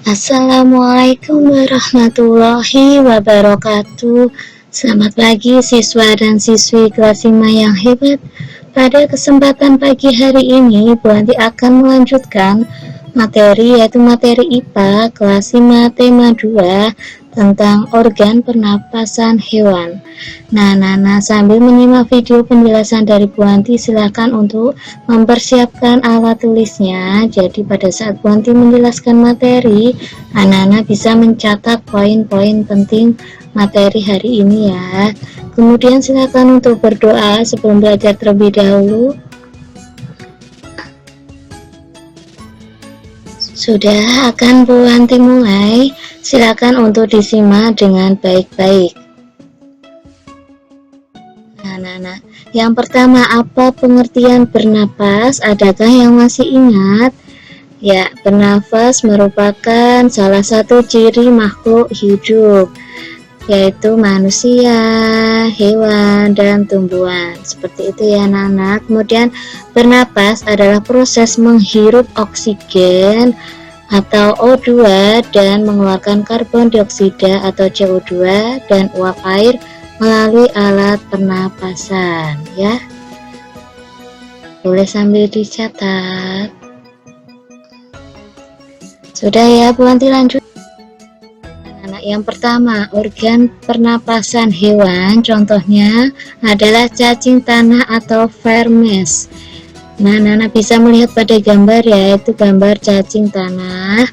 Assalamualaikum warahmatullahi wabarakatuh. Selamat pagi siswa dan siswi kelas 5 yang hebat. Pada kesempatan pagi hari ini, Bu Anti akan melanjutkan materi yaitu materi IPA kelas 5 tema 2 tentang organ pernapasan hewan. Nah, sambil menyimak video penjelasan dari Bu Anti, silakan untuk mempersiapkan alat tulisnya. Jadi pada saat Bu Anti menjelaskan materi, anak-anak bisa mencatat poin-poin penting materi hari ini ya. Kemudian silakan untuk berdoa sebelum belajar terlebih dahulu. Sudah akan Bu Anti mulai. Silakan untuk disimak dengan baik-baik. Nah, yang pertama, apa pengertian bernapas? Adakah yang masih ingat? Ya, bernafas merupakan salah satu ciri makhluk hidup, yaitu manusia, hewan, dan tumbuhan. Seperti itu ya anak-anak. Kemudian bernapas adalah proses menghirup oksigen atau O2 dan mengeluarkan karbon dioksida atau CO2 dan uap air melalui alat pernapasan ya. Boleh sambil dicatat. Sudah ya Bu Anti lanjut. Yang pertama, organ pernapasan hewan contohnya adalah cacing tanah atau vermes. Nah, bisa melihat pada gambar ya, itu gambar cacing tanah.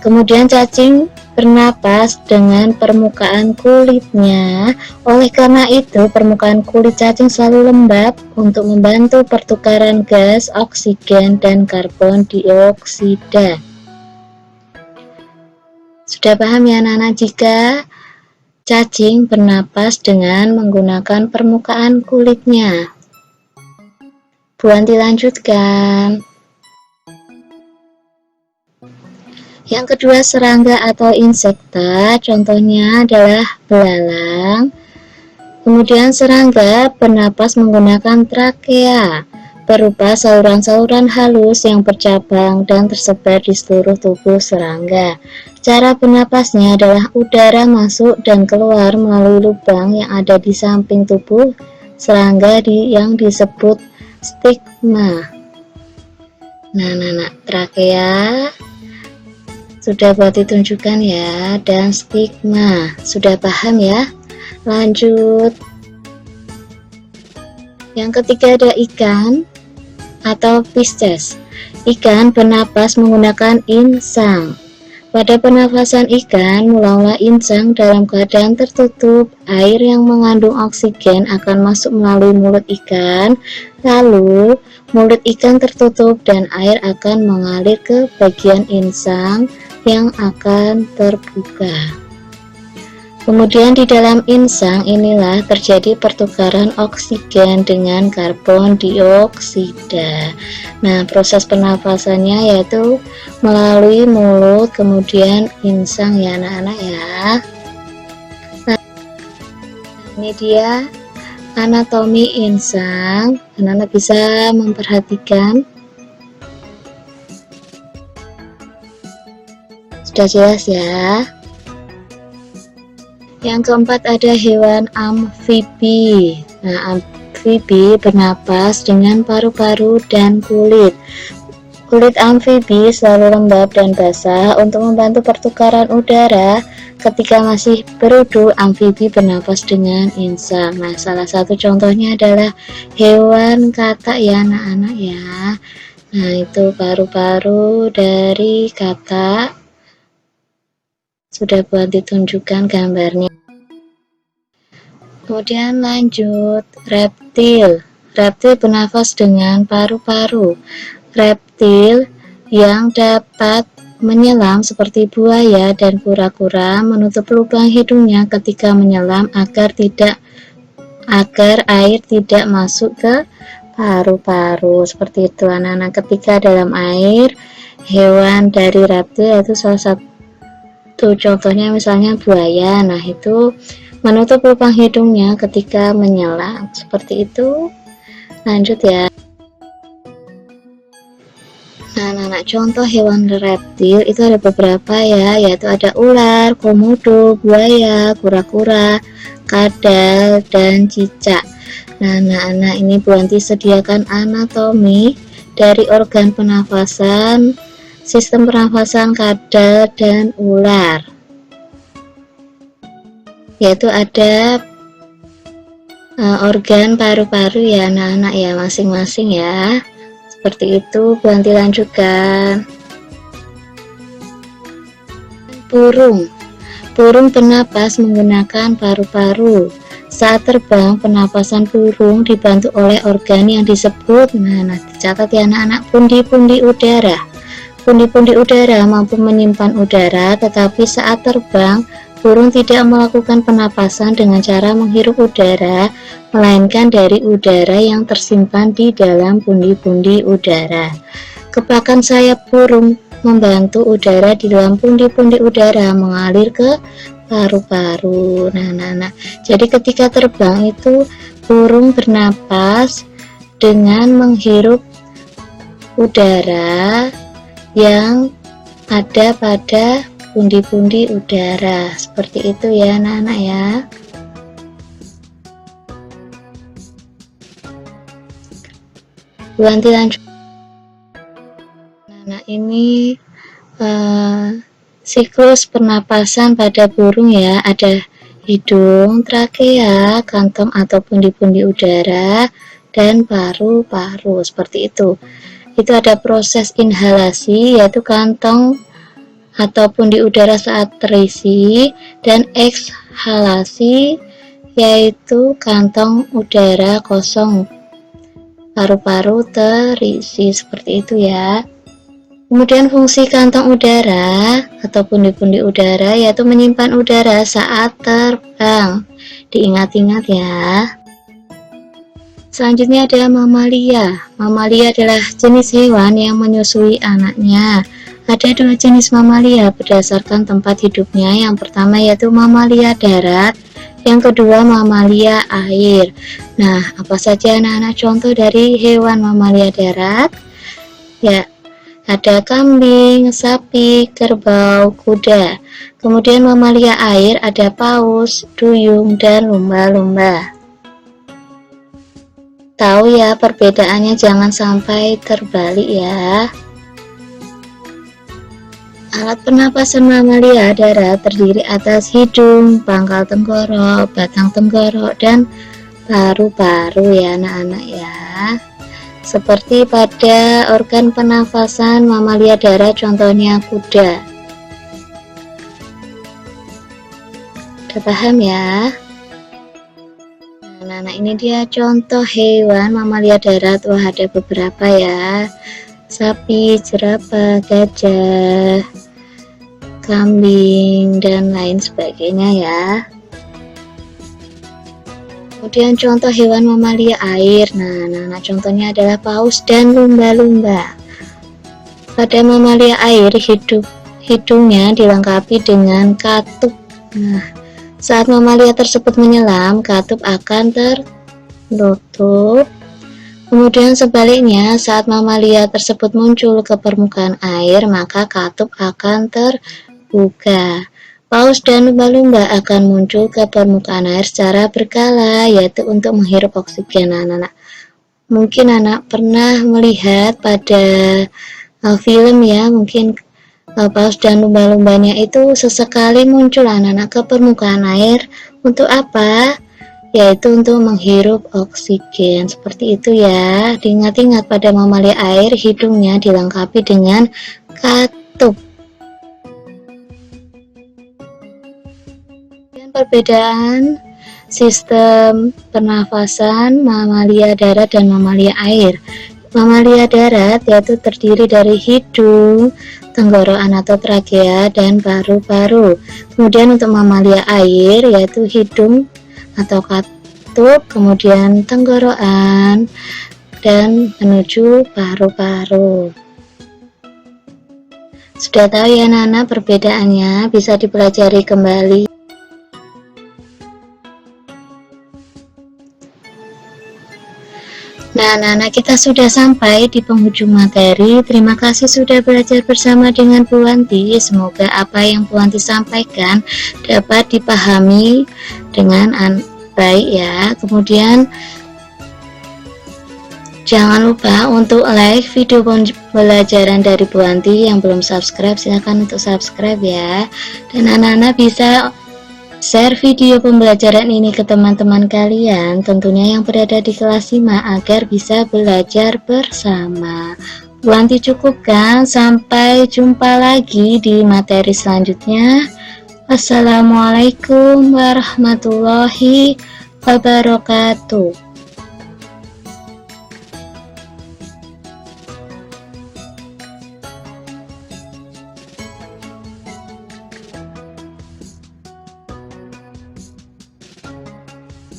Kemudian cacing bernapas dengan permukaan kulitnya. Oleh karena itu, permukaan kulit cacing selalu lembab untuk membantu pertukaran gas, oksigen, dan karbon dioksida. Sudah paham ya anak-anak jika cacing bernapas dengan menggunakan permukaan kulitnya? Bu Anti lanjutkan. Yang kedua, serangga atau insekta, contohnya adalah belalang. Kemudian serangga bernapas menggunakan trakea, berupa saluran-saluran halus yang bercabang dan tersebar di seluruh tubuh serangga. Cara bernapasnya adalah udara masuk dan keluar melalui lubang yang ada di samping tubuh serangga yang disebut stigma. Nah, trakea sudah buat ditunjukkan ya, dan stigma sudah paham ya. Lanjut. Yang ketiga ada ikan atau Pisces. Ikan bernapas menggunakan insang. Pada pernafasan ikan, mula-mula insang dalam keadaan tertutup, air yang mengandung oksigen akan masuk melalui mulut ikan, lalu mulut ikan tertutup dan air akan mengalir ke bagian insang yang akan terbuka. Kemudian di dalam insang inilah terjadi pertukaran oksigen dengan karbon dioksida. Nah, proses pernafasannya yaitu melalui mulut, kemudian insang ya anak-anak ya. Nah, ini dia anatomi insang. Anak-anak bisa memperhatikan. Sudah jelas ya. Yang keempat ada hewan amfibi. Nah, amfibi bernapas dengan paru-paru dan kulit. Kulit amfibi selalu lembab dan basah untuk membantu pertukaran udara. Ketika masih berudu, amfibi bernapas dengan insang. Nah, salah satu contohnya adalah hewan katak ya anak-anak ya. Nah, itu paru-paru dari katak. Sudah buat ditunjukkan gambarnya. Kemudian lanjut, reptil. Reptil bernafas dengan paru-paru. Reptil yang dapat menyelam seperti buaya dan kura-kura menutup lubang hidungnya ketika menyelam agar air tidak masuk ke paru-paru. Seperti itu anak-anak. Ketika dalam air, hewan dari reptil itu salah satu contohnya misalnya buaya. Nah, itu menutup lubang hidungnya ketika menyelam. Seperti itu. Lanjut ya. Nah, anak-anak, contoh hewan reptil itu ada beberapa ya, yaitu ada ular, komodo, buaya, kura-kura, kadal, dan cicak. Nah, anak-anak, ini Bu Anti sediakan anatomi dari organ pernafasan, sistem pernafasan kadal dan ular. Yaitu ada organ paru-paru ya anak-anak ya, masing-masing ya. Seperti itu. Bu Anti lanjutkan. Burung bernapas menggunakan paru-paru. Saat terbang, pernapasan burung dibantu oleh organ yang disebut, nah dicatat ya anak-anak, pundi-pundi udara. Pundi-pundi udara mampu menyimpan udara, tetapi saat terbang burung tidak melakukan pernapasan dengan cara menghirup udara, melainkan dari udara yang tersimpan di dalam pundi-pundi udara. Kepakan sayap burung membantu udara di dalam pundi-pundi udara mengalir ke paru-paru. Nah, jadi ketika terbang itu burung bernapas dengan menghirup udara yang ada pada pundi-pundi udara. Seperti itu ya anak-anak ya. Bu Anti lanjut. Nah, ini siklus pernapasan pada burung ya. Ada hidung, trakea, kantong atau pundi-pundi udara, dan paru-paru. Seperti itu. Itu ada proses inhalasi, yaitu kantong atau pundi udara saat terisi, dan ekshalasi, yaitu kantong udara kosong, paru-paru terisi. Seperti itu ya. Kemudian fungsi kantong udara atau pundi-pundi udara yaitu menyimpan udara saat terbang. Diingat-ingat ya. Selanjutnya ada mamalia. Mamalia adalah jenis hewan yang menyusui anaknya. Ada dua jenis mamalia berdasarkan tempat hidupnya. Yang pertama yaitu mamalia darat, yang kedua mamalia air. Nah, apa saja anak-anak contoh dari hewan mamalia darat? Ya, ada kambing, sapi, kerbau, kuda. Kemudian mamalia air ada paus, duyung, dan lumba-lumba. Tahu ya perbedaannya, jangan sampai terbalik ya. Alat pernapasan mamalia darat terdiri atas hidung, pangkal tenggorok, batang tenggorok, dan paru-paru ya anak-anak ya. Seperti pada organ pernafasan mamalia darat, contohnya kuda. Udah paham ya? Nah, ini dia contoh hewan mamalia darat. Wah, ada beberapa ya. Sapi, jerapah, gajah, kambing, dan lain sebagainya ya. Kemudian contoh hewan mamalia air. Nah, contohnya adalah paus dan lumba-lumba. Pada mamalia air, hidungnya dilengkapi dengan katup. Nah, saat mamalia tersebut menyelam, katup akan tertutup. Kemudian sebaliknya, saat mamalia tersebut muncul ke permukaan air, maka katup akan terbuka. Paus dan lumba-lumba akan muncul ke permukaan air secara berkala, yaitu untuk menghirup oksigen. Anak-anak, mungkin anak pernah melihat pada film ya, mungkin paus dan lumba-lumbanya itu sesekali muncul anak-anak ke permukaan air. Untuk apa? Yaitu untuk menghirup oksigen. Seperti itu ya. Diingat-ingat, pada mamalia air hidungnya dilengkapi dengan katup. Dan perbedaan sistem pernafasan mamalia darat dan mamalia air. Mamalia darat yaitu terdiri dari hidung, tenggorokan atau trakea, dan paru-paru. Kemudian untuk mamalia air yaitu hidung atau katup, kemudian tenggorokan, dan menuju paru-paru. Sudah tahu ya anak-anak perbedaannya, bisa dipelajari kembali. Nah, anak-anak, kita sudah sampai di penghujung materi. Terima kasih sudah belajar bersama dengan Bu Wanti. Semoga apa yang Bu Wanti sampaikan dapat dipahami dengan baik ya. Kemudian jangan lupa untuk like video pembelajaran dari Bu Wanti. Yang belum subscribe silahkan untuk subscribe ya. Dan anak-anak bisa share video pembelajaran ini ke teman-teman kalian, tentunya yang berada di kelas 5 agar bisa belajar bersama. Bu Wanti cukupkan, sampai jumpa lagi di materi selanjutnya. Wassalamualaikum warahmatullahi wabarakatuh.